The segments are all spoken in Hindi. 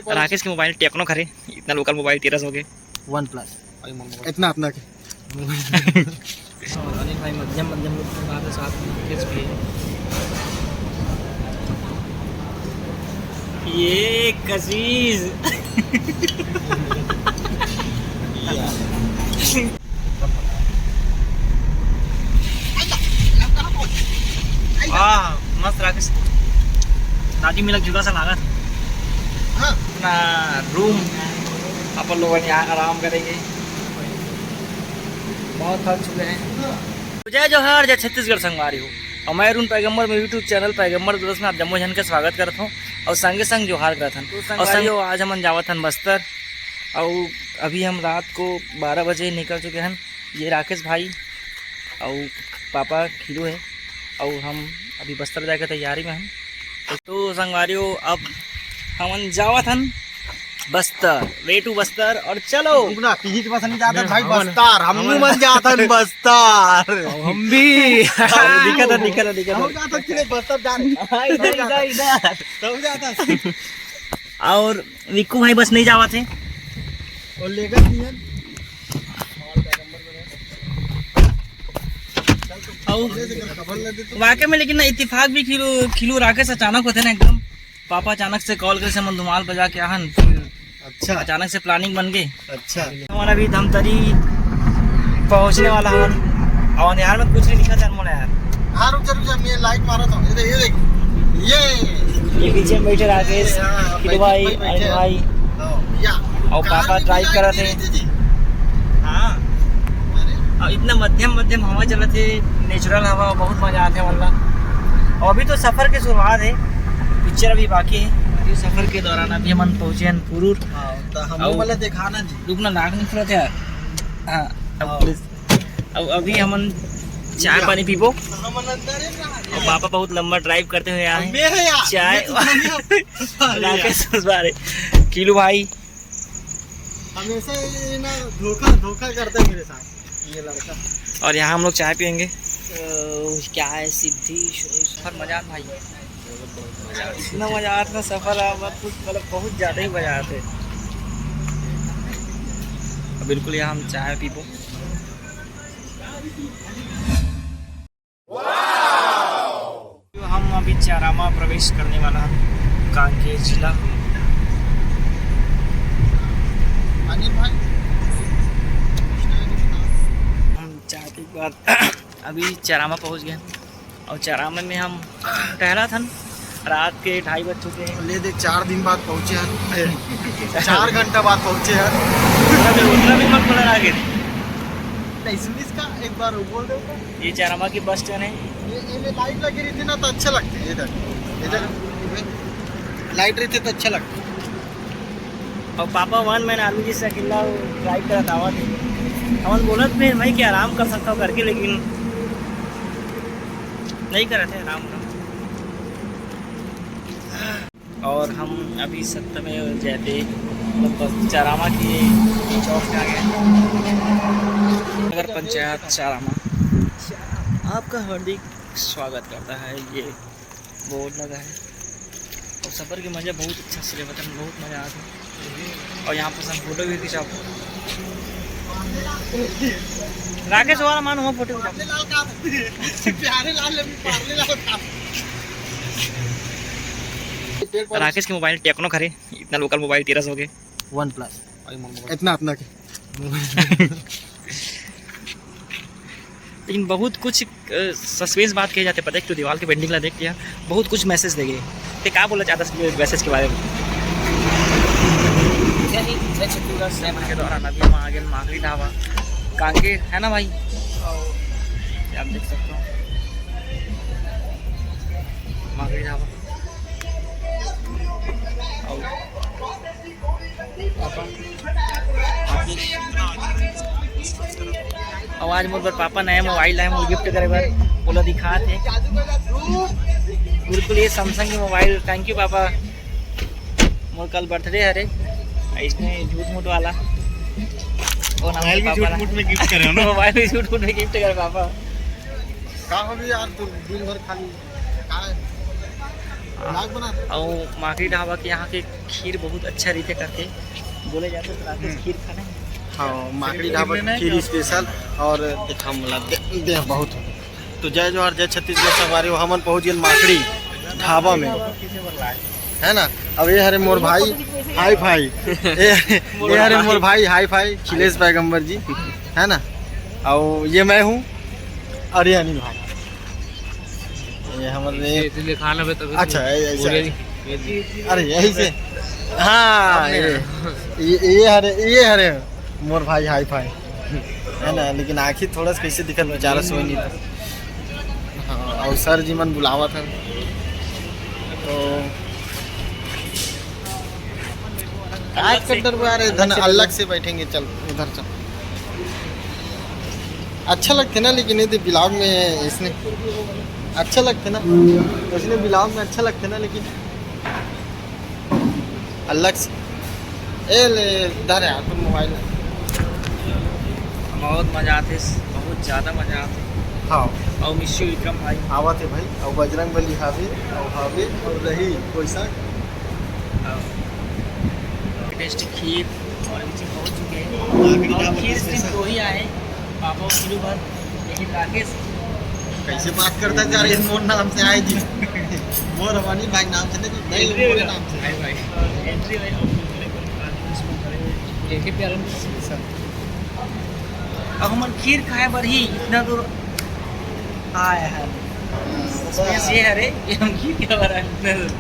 राकेश के मोबाइल टेक्नो खरे इतना लोकल मोबाइल 1300 के OnePlus इतना अपना के और अनिल भाई मध्यम मध्यम लोग के बाद साथ में केस भी है ये कसीज मस्त राकेश नाटी मिलक जुगा सा लागा अपना रूम अपन लोग यहाँ आराम करेंगे बहुत थक चुके हैं। जय जोहार जय छत्तीसगढ़ संगवारी हो और मैं अरुण पैगम्बर में यूट्यूब चैनल पैगम्बर दोस्त में आप जम्मू जन का स्वागत करता हूँ और संगे संग जोहार करत हन और संगे आज हम जावत हन बस्तर और अभी हम रात को 12 बजे निकल चुके हैं। ये राकेश भाई और पापा खिलू है और हम अभी बस्तर जाके तैयारी में हैं। तो संगवारियों अब हम जावत हन बस्तर वे टू बस्तर और चलो पीजी के पास नहीं जाता भाई बस्तर हम मन जाता बस्तर हम भी दिक्कत बस्तर जाने इधर तब जाता और विक्कू भाई बस नहीं जावा थे और लेकर वाकई में लेकिन इत्तेफाक भी खिलू राकेश अचानक होते ना एकदम पापा अचानक से कॉल कर से मन धुमाल बजा के आहन अच्छा अचानक से प्लानिंग बन गई। अच्छा हमारा भी धमतरी पहुंचने वाला हन और यार में कुछ नहीं दिखा था मोला यार हाँ रुक जा मैं लाइट मारा था ये देख ये पीछे बैठे राकेश खिलू भाई अनिल भाई और पापा ड्राइव कर रहे थे। हाँ और इतना मध्यम मध्यम हवा चला थे नेचुरल हवा बहुत मजा आते वाला। और अभी तो सफर की शुरुआत है पिक्चर अभी बाकी है। अभी सफर के दौरान अभी हम पहुंचे हैं पुरूर हम वाला दिखाना जी रुकना नाक नहीं खुला था यार। हाँ अब अभी हम चाय पानी पीबो और पापा बहुत लंबा ड्राइव करते हुए आए चाय राकेश किलू भाई हमेशा ये ना धोखा करता है मेरे साथ ये लड़का। और यहाँ हम लोग चाय पियेंगे। क्या है सिद्धि सफर मजा आता भाई इतना मजा आता सफर मतलब बहुत ज़्यादा ही मजा आते। बिल्कुल यहाँ हम चाय पीबो। हम अभी चारामा प्रवेश करने वाला है कांकेर जिला। अनिल भाई हम चाय के बाद अभी चारामा पहुंच गए और चारामा में हम टहला था रात के 2:30 बज चुके हैं। ले देख 4 दिन बाद पहुंचे हैं 4 घंटा बाद पहुंचे हैं। उतना भी मत बोला आगे इसका एक बार बोल दो ये चारामा की बस स्टैंड है। ये लाइट लगी रहती ना तो अच्छा लगता है। इधर लाइट रहती तो अच्छा लगता है। और पापा वन मैंने आर्मी जी से अकेला ड्राइव करा दावा थे हम बोला फिर भाई कि आराम कर सकता हूँ करके लेकिन नहीं कर रहे थे आराम का। और हम अभी सत्यमेव जयते मतलब चारामा की चौक में आ गए। नगर पंचायत चारामा आपका हार्दिक स्वागत करता है। ये बोर्ड लगा है और सफ़र के मज़े बहुत अच्छा से वतन बहुत मज़ा आता है। और यहाँ पर सब फोटो भी खिंचाओ राकेश वाला मान हुआ फोटो राकेश के मोबाइल टेक्नो खरे इतना लोकल मोबाइल 1300 के OnePlus इतना अपना के लेकिन बहुत कुछ सस्पेंस बात कही जाते पता है। तो दीवार के पेंटिंग ला देख लिया बहुत कुछ मैसेज दे गए तो क्या बोलना चाहता है मैसेज के बारे में। छत्तीसगढ़ सैम के दौरान अभी हम आगे माखली ढाबा कांकेर है ना भाई आप देख सकते हो माखली ढाबा। और आज मोर पर पापा नया मोबाइल लाए मुझे गिफ्ट करे बार बोला दिखा थे बिल्कुल ये सैमसंग की मोबाइल। थैंक यू पापा मोर कल बर्थडे है रे इसमें झूठ मूठ वाला मोबाइल भी झूठ मूठ में गिफ्ट करे हो ना मोबाइल भी झूठ मूठ में गिफ्ट करे पापा का हो भी यार तू दिन भर खाली ब्लॉग बनाते और माकड़ी ढाबा के यहाँ के खीर बहुत अच्छा रीते करके बोले जाते तो राकेश खीर खाना है। हाँ माकड़ी ढाबा की खीर स्पेशल और देखा मला देह बहुत हो। तो जय जोहार जय छत्तीसगढ़ संगवारी हो, हमन पहुँच गए माकड़ी ढाबा में, है ना। अब ये हरे मोर भाई हाई फाई, ये हरे मोर भाई हाई फाई खिलेश पैगंबर जी, है ना। और ये मैं हूँ और ये अनिल भाई, ये हमारे खाना पे अच्छा अरे यही से हाँ ये हरे मोर भाई हाई फाई, है ना। लेकिन आखिर थोड़ा सा कैसे दिखत बेचारा सोई नहीं था। हाँ और सर जी मन बुलावा था तो आज कंटर पे आ रहे धन अलग से बैठेंगे, चल उधर चल। अच्छा लगते ना, लेकिन ये ब्लॉग में इसने अच्छा लगते ना, इसने ब्लॉग में अच्छा लगते ना, लेकिन अलग से ए ले इधर यार तुम मोबाइल में बहुत मजा आते, बहुत ज़्यादा मजा आते। हाँ और मिस्टर विक्रम भाई आवा थे भाई, और बजरंग बली हावे और रही कोई सा टेस्ट खीर और भी चीज़ पहुँच चुके हैं। और खीर सिर्फ दो ही आए, पापा और किलो भर, लेकिन राकेश कैसे बात करता जा रहे मोर नाम से आए जी। मोर हमारी भाई नाम से नहीं मोर नाम से भाई एंट्री भाई अब हम खीर खाए बर ही इतना दूर आया है। बस ये है रे कि हम खीर क्या बना इतना दूर।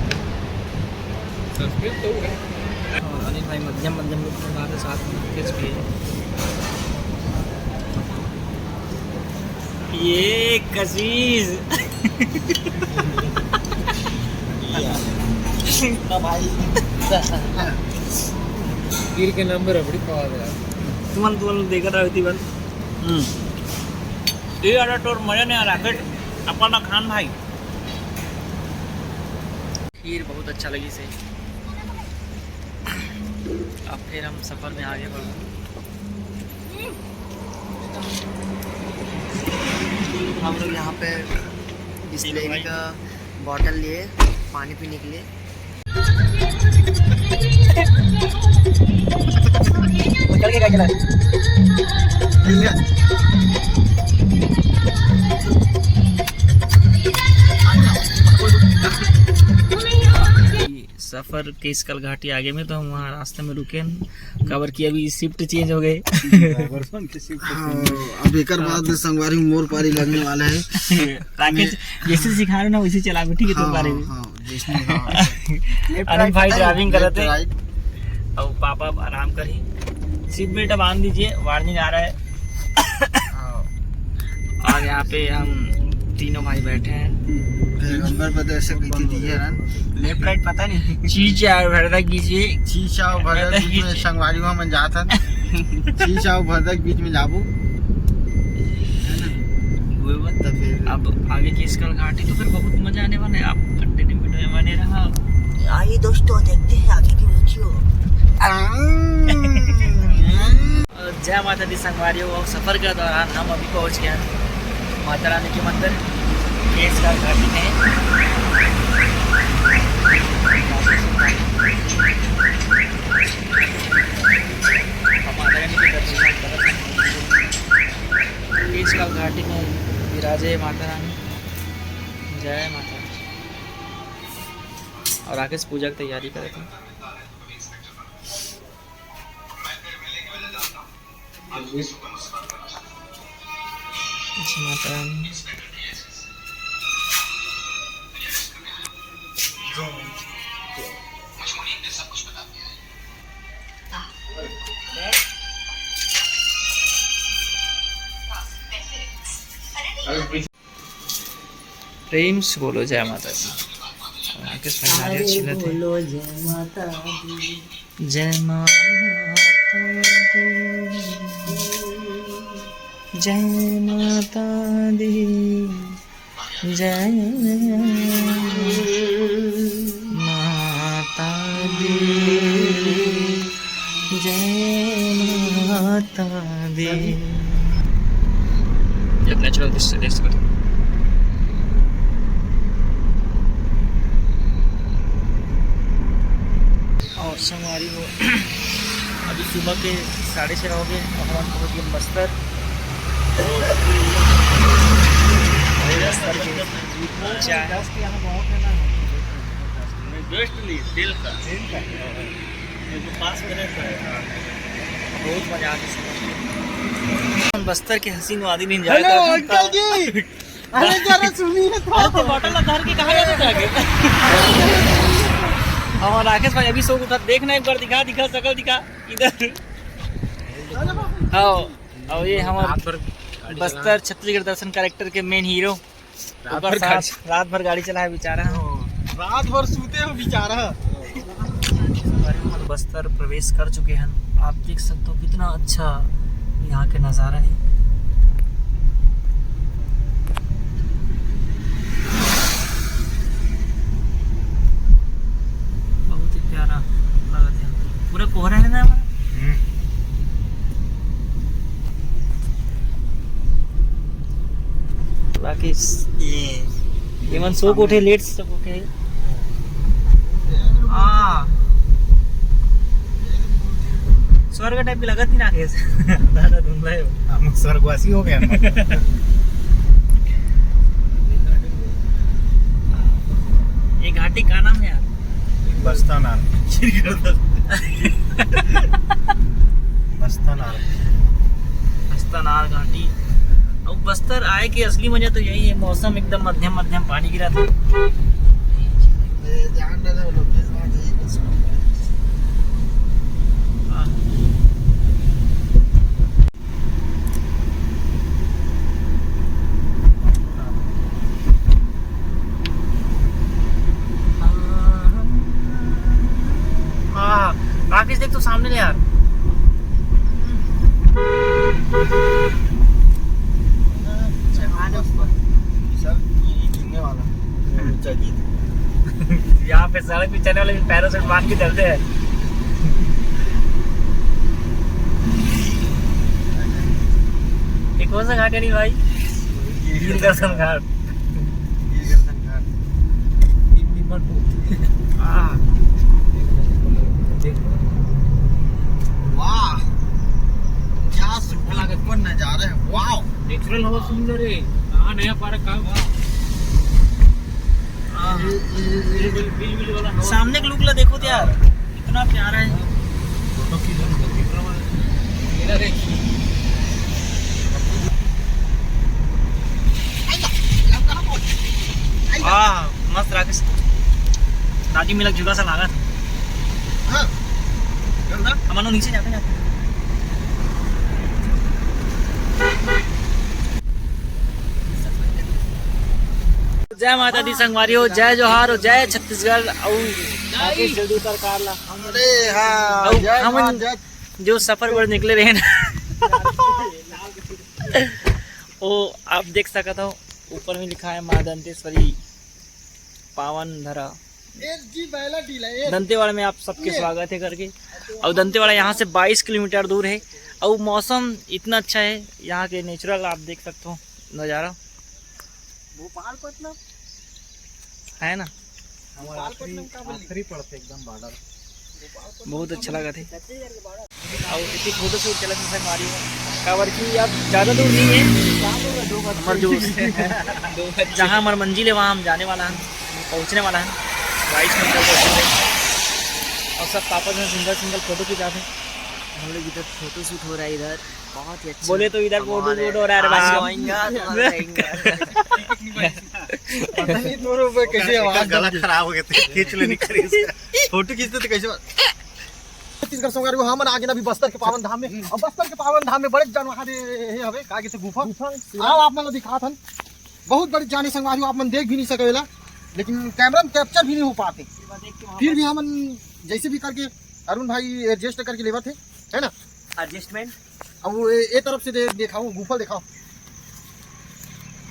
और अनिल भाई मध्यम मध्यम लोग में बातें साथ में किस भी ये कसीज भाई खीर के नंबर है बड़ी पावा गया। तुम देख रहे थी बस ये आड़ा टोर मजा नहीं आ रहा फिर अपना खान भाई। खीर बहुत अच्छा लगी से। अब फिर हम सफ़र में आगे बढ़े। हम लोग यहाँ पे बिस्लेरी का बॉटल लिए पानी पीने के लिए। सफ़र केसकल घाटी आगे में, तो हम वहाँ रास्ते में रुके कवर की। अभी शिफ्ट चेंज हो गए। अब एक बाद संगवारी मोर पारी लगने वाला है। राकेश जैसे सिखा रहे ना वैसे चला ठीक है। तो बारे में अनिल भाई ड्राइविंग कर रहे थे और पापा आराम कर ही। सीट बेल्ट बांध दीजिए, वार्निंग आ रहा है। और यहाँ पे हम तीनों भाई बैठे हैं। नंबर पर ऐसे कहती थी यार, लेफ्ट राइट पता नहीं चीचा भरदक कीजिए। शीशा और भरदक बीच में संगवारी हुआ मन जाता। शीशा और भरदक बीच में जाबू। अब आगे की इसकल घाटी तो फिर बहुत मजा आने वाला है। आप कंटिन्यू वीडियो में बने रहा। आइए दोस्तों देखते हैं आगे की वीडियो। जय माता दी संगवारियों। और सफर के दौरान हम अभी पहुंच गए हैं माता रानी के मंदिर केसगढ़ घाटी में। माता रानी के दर्शन केसगढ़ घाटी में विराजे माता रानी। जय माता। और राकेश पूजा की तैयारी कर रहे थे। माता रानी प्रेम से बोलो जय माता दी। राकेश भाई नारियल छिले थे। बोलो जय माता दी। जय माता दी, जय माता दी, जय माता दी, जय माता दी। जब नेचुरल दिस करो। संगवारी हो अभी सुबह के 6:30 हो गए और हम पहुँच गए बस्तर। बस्तर के चाय बहुत मजा आता है। बस्तर के हसीन वादी में एंजॉय अरे जरा सुनिए तो बॉटल धर के कहा जाते थे आगे। और राकेश भाई अभी सो उठा, देखना एक बार दिखा शकल दिखा इधर। हाँ और ये हमारे बस्तर छत्तीसगढ़ दर्शन कैरेक्टर के मेन हीरो रात भर गाड़ी चलाया बेचारा। रात भर सूते हो बेचारा। बस्तर प्रवेश कर चुके हैं। आप देख सकते हो कितना अच्छा यहाँ के नज़ारा है। बहुत ही प्यारा लगा था। पूरा कोहरा है ना हमारा। बाकी ये मन सो को उठे, लेट से उठे। स्वर्ग टाइप की लगत नहीं राकेश। दादा धुंधला है हम स्वर्गवासी हो गए। ये घाटी का नाम है यार? बस्तानार। बस्तानार घाटी। और बस्तर आए के असली मजा तो यही है, मौसम एकदम मध्यम मध्यम, पानी गिरा था। राकेश देख तो सामने ले यार। यहाँ पे सड़क पे चलने वाले पैरों से बांध के चलते हैं। ये कौन सा घाट है नहीं भाई? गिर दर्शन घाट। वाह क्या सुंदर नजारा है। वाह नेचुरल हवा सुंदर है। हाँ नया पार्क का सामने का लुक ला देखो तो यार कितना प्यारा है। मस्त राकेश राजी मिलक जुगा सा लागा था। हम नीचे जाते हैं। जय माता दी संगवारी हो, जय जोहार हो, जय छत्तीसगढ़। जल्दी उतर कार ला। अरे हाँ हम जो सफर पर निकले रहे ना वो आप देख सकते हो ऊपर में लिखा है माँ दंतेश्वरी पावन धरा। दंतेवाड़ा में आप सबके स्वागत है करके। और दंतेवाड़ा यहाँ से 22 किलोमीटर दूर है। और मौसम इतना अच्छा है यहाँ के, नेचुरल आप देख सकते हो नज़ारा। भोपालपट्टनम है ना, आखिरी पड़ते एकदम बॉर्डर। बहुत अच्छा लगा थे। और इतनी फोटो शूट चला संगवारी कावर की अब ज़्यादा दूर नहीं है। हमारे जो जहाँ हमारा मंजिल है वहाँ हम जाने वाला हैं, पहुँचने वाला है 22 मिनट पहुँचेंगे। और सब पापा जो सिंगल फोटो खिंचाते हैं। हम लोग इधर फोटो शूट हो रहा है, इधर बहुत ही अच्छा। बोले तो इधर फोटो शूट हो रहा है। कैसे आवाज गला खराब हो गया था, खींच लेनी करी फोटो खींचते तो कैसे। छत्तीसगढ़ संगवारी को हमन आगे ना भी बस्तर के पावन धाम में। और बस्तर के पावन धाम में बड़े जन वहां हे हवे का के गुफा आओ आप मन दिखात हन। बहुत बड़ी जाने संगवारी आप मन देख भी नहीं सकेला, लेकिन कैमरा में कैप्चर भी नहीं हो पाते। फिर भी हमन जैसे भी करके अरुण भाई एडजस्ट करके लेवत है ना एडजस्टमेंट। अब वो ए तरफ से दिखाओ, गुफा दिखाओ।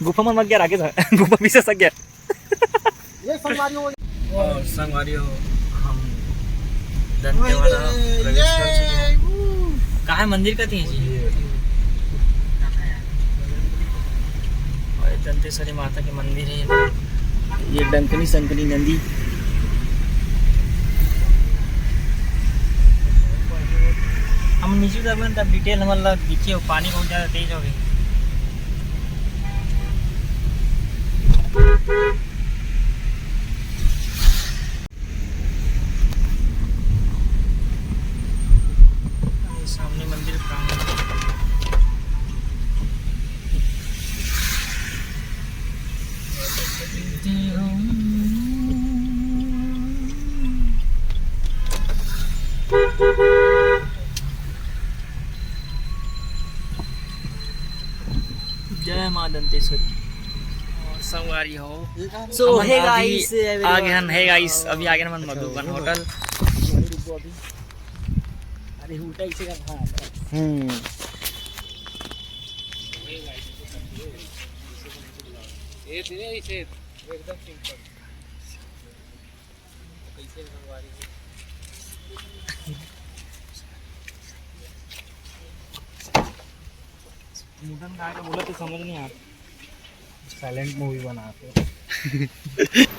गुफा में मत गया राकेश, गुफा पीछे सक गया। ये संगवारियों और संगवारियों हम दंतेवाड़ा प्रवेश कर चुके हैं। कहाँ है मंदिर का थी जी? और दंतेश्वरी माता के मंदिर है। ये डंकनी संकनी नंदी हम नीचे उतर तब डिटेल मतलब दिखे पानी बहुत ज़्यादा तेज हो गई। सामने मंदिर प्रांगण जय मां दंतेश्वरी और संगवारी हो। सो हे गाइस आगे हम है गाइस अभी आगे हम मधुबन होटल। अरे उल्टा इसे का हां ये तेरे इसे एकदम सिंपल कैसे संगवारी मुडन का आगे बोला तो समझ नहीं आता। साइलेंट मूवी बनाते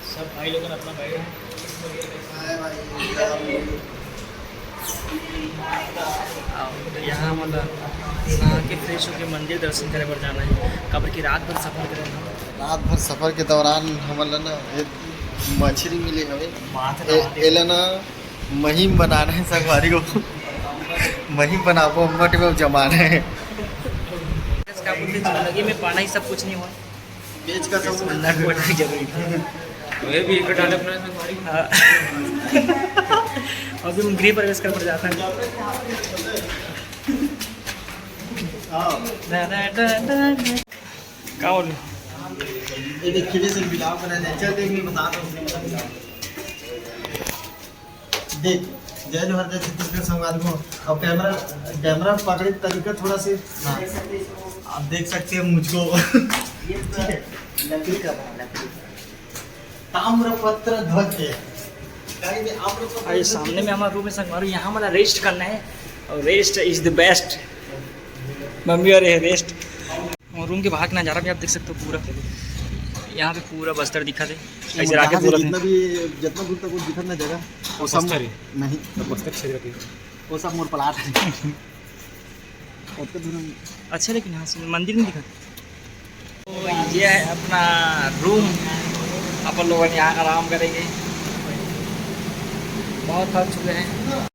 सब भाई लोग अपना भाई यहाँ मतलब नहा के फ्रेश होके मंदिर दर्शन करे पर जाना है। कब्र की रात भर सफर करें। रात भर सफर के दौरान हमला ना एक मछली मिली हमें एला ना महीम बना रहे हैं संगवारी को। महीम बनाबो मट में जमाना है। इसका बोलते जिंदगी में पाना ही सब कुछ नहीं हुआ। पेज का सब अंदर को हटाना जरूरी था। वे भी एक डाले अपना संगवारी अभी हम गृह प्रवेश कर पर जाता है। क्या बोल ये देखिए से मिलाव बना है। चल देख मैं बता दूं। देख जय जोहर जय छत्तीसगढ़ संवाद को अब कैमरा पकड़े तरीका थोड़ा से हाँ आप देख सकते हैं मुझको। ठीक है लकड़ी का बना, लकड़ी ताम्रपत्र ध्वज है। अरे सामने में हमारा रूम है संगवारी। यहाँ हमारा रेस्ट करना है और rest is the best. Mummy और रेस्ट और रूम के बाहर का नज़ारा भी आप देख सकते हो। पूरा यहाँ पे पूरा बस्तर दिखा थे ऐसे राके पूरा जितना दूर तक वो दिखत ना जगह वो सब नहीं बस्तर क्षेत्र वो सब मोर पलाट है। उतना दूर अच्छा लेकिन यहाँ से मंदिर नहीं दिखा। तो ये है अपना रूम। अपन लोग यहाँ आराम करेंगे। बहुत थक चुके हैं।